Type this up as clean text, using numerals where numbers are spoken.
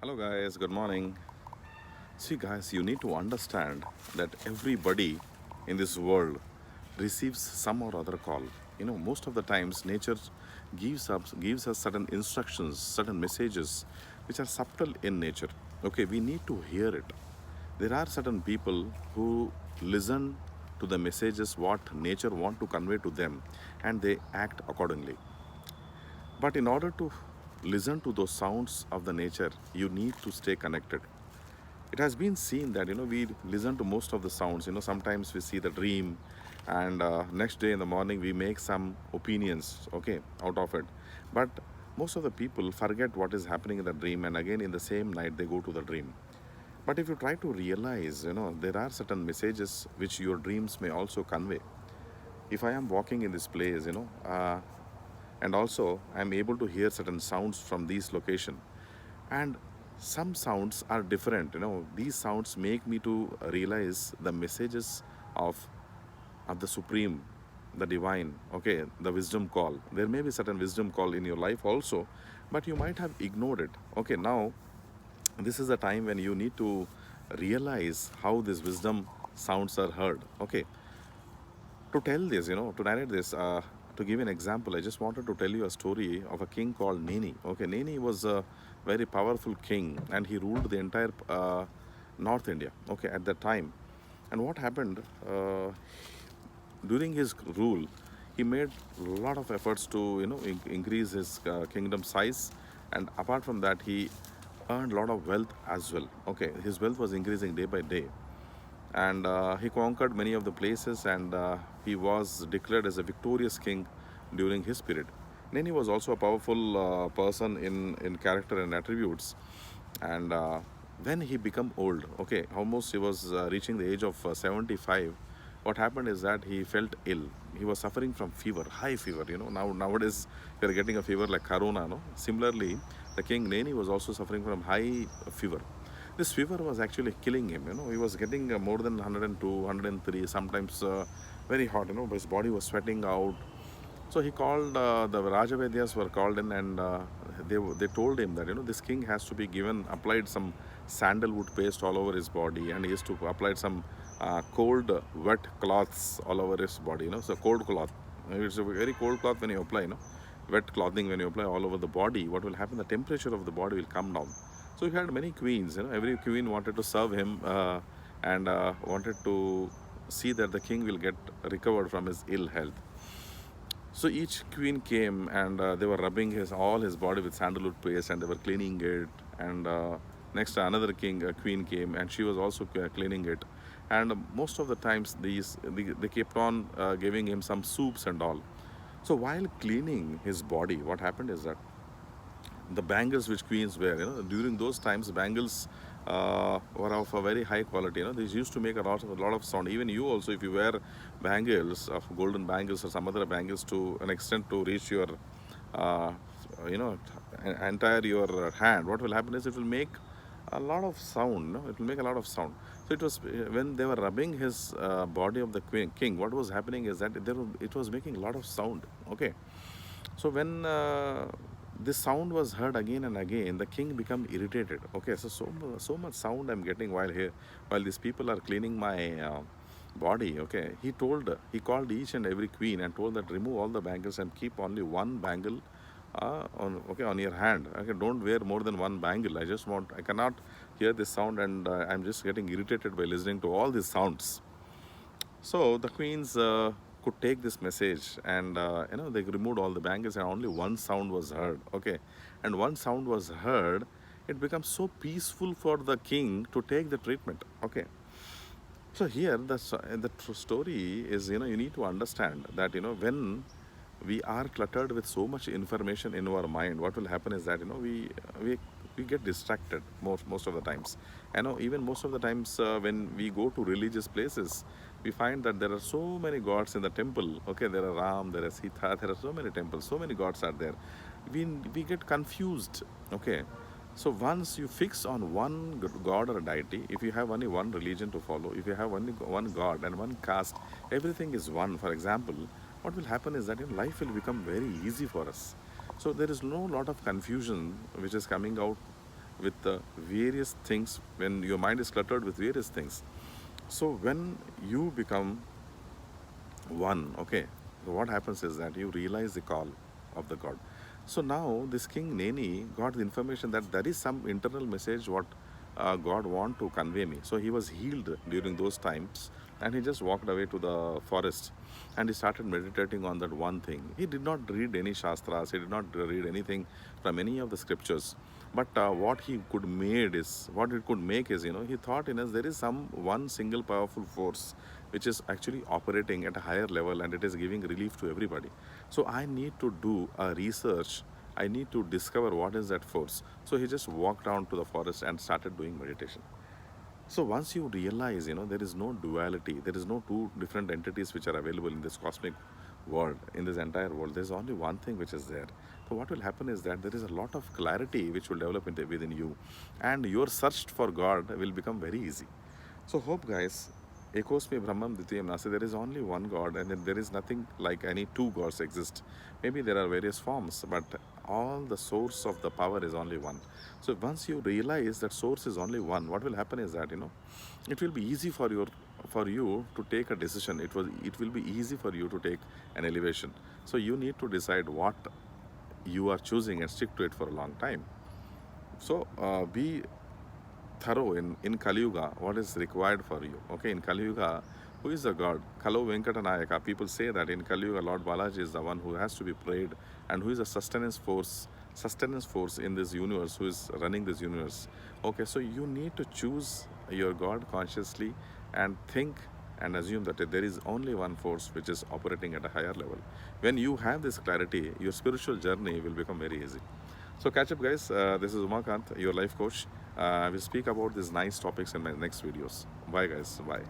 Hello, guys. Good morning. See, guys, you need to understand that everybody in this world receives some or other call. Most of the times, nature gives us certain instructions, certain messages, which are subtle in nature. Okay, we need to hear it. There are certain people who listen to the messages what nature want to convey to them, and they act accordingly. But in order to listen to those sounds of the nature, you need to stay connected. It has been seen that we listen to most of the sounds. Sometimes we see the dream, and next day in the morning we make some opinions, okay, out of it. But most of the people forget what is happening in the dream, and again in the same night they go to the dream. But if you try to realize, there are certain messages which your dreams may also convey. If I am walking in this place, and also I'm able to hear certain sounds from these location, and some sounds are different. These sounds make me to realize the messages of the supreme, the divine, okay, the wisdom call. There may be certain wisdom call in your life also, but you might have ignored it. Okay, now this is the time when you need to realize how this wisdom sounds are heard. Okay, to tell this, to narrate this, to give an example, I just wanted to tell you a story of a king called Neni. Okay, Neni was a very powerful king, and he ruled the entire North India. Okay, at that time, and what happened during his rule? He made a lot of efforts to increase his kingdom size, and apart from that, he earned a lot of wealth as well. Okay, his wealth was increasing day by day, and he conquered many of the places, and he was declared as a victorious king during his period. Then he was also a powerful person in character and attributes, and when he became old, okay, almost he was reaching the age of 75. What happened is that he felt ill. He was suffering from fever, high fever. Nowadays we are getting a fever like corona, no? Similarly, the king Neni was also suffering from high fever. This fever was actually killing him. He was getting more than 102, 103, sometimes very hot. His body was sweating out. So he called, the Rajavedyas were called in, and they told him that this king has to be given, applied some sandalwood paste all over his body, and he has to apply some cold wet cloths all over his body. So cold cloth, it's a very cold cloth when you apply, wet clothing when you apply all over the body. What will happen? The temperature of the body will come down. So he had many queens. Every queen wanted to serve him, and wanted to see that the king will get recovered from his ill health. So each queen came, and they were rubbing his all his body with sandalwood paste, and they were cleaning it. And next another queen came, and she was also cleaning it. And most of the times they kept on giving him some soups and all. So while cleaning his body, what happened is that the bangles which queens wear, during those times bangles were of a very high quality. They used to make a lot of sound. Even you also, if you wear bangles of golden bangles or some other bangles to an extent to reach your uh, you know entire your hand, what will happen is it will make a lot of sound. It will make a lot of sound. So it was when they were rubbing his body of the king, what was happening is that it was making a lot of sound. Okay, so when this sound was heard again and again, the king became irritated. Okay, so much sound I'm getting while these people are cleaning my body. Okay, he called each and every queen and told that remove all the bangles and keep only one bangle on your hand. Okay, don't wear more than one bangle. I cannot hear this sound, and I'm just getting irritated by listening to all these sounds. So the queens could take this message, and they removed all the bangles, and only one sound was heard. Okay, and one sound was heard. It becomes so peaceful for the king to take the treatment. Okay, so here the story is, you need to understand that when we are cluttered with so much information in our mind, what will happen is that we we get distracted most of the times. Even most of the times when we go to religious places, we find that there are so many gods in the temple. Okay, there are Ram, there are Sita, there are so many temples, so many gods are there. We get confused. Okay, so once you fix on one god or deity, if you have only one religion to follow, if you have only one god and one caste, everything is one. For example, what will happen is that life will become very easy for us. So there is no lot of confusion which is coming out with various things, when your mind is cluttered with various things. So when you become one, okay, so what happens is that you realize the call of the God. So now this King Neni got the information that there is some internal message what God want to convey me. So he was healed during those times, and he just walked away to the forest, and he started meditating on that one thing. He did not read any shastras, he did not read anything from any of the scriptures. But what he could made is what it could make is, he thought in us there is some one single powerful force which is actually operating at a higher level, and it is giving relief to everybody. So I need to do a research. I need to discover what is that force. So he just walked down to the forest and started doing meditation. So once you realize, there is no duality, there is no two different entities which are available in this cosmic world, in this entire world. There's only one thing which is there. So what will happen is that there is a lot of clarity which will develop within you, and your search for God will become very easy. So hope guys, Ekosmi Brahmam Ditiyam Nasti, there is only one God, and then there is nothing like any two gods exist. Maybe there are various forms, but all the source of the power is only one. So once you realize that source is only one, what will happen is that it will be easy for you to take a decision. It will be easy for you to take an elevation. So you need to decide what you are choosing and stick to it for a long time. So be thorough in Kali Yuga, what is required for you. Okay, in Kali Yuga, who is the God? Kalo Venkatanayaka. People say that in Kali Yuga, Lord Balaji is the one who has to be prayed, and who is a sustenance force in this universe, who is running this universe. Okay, so you need to choose your God consciously and think and assume that there is only one force which is operating at a higher level. When you have this clarity, your spiritual journey will become very easy. So catch up guys, this is Umakant, your life coach. I will speak about these nice topics in my next videos. Bye guys, bye.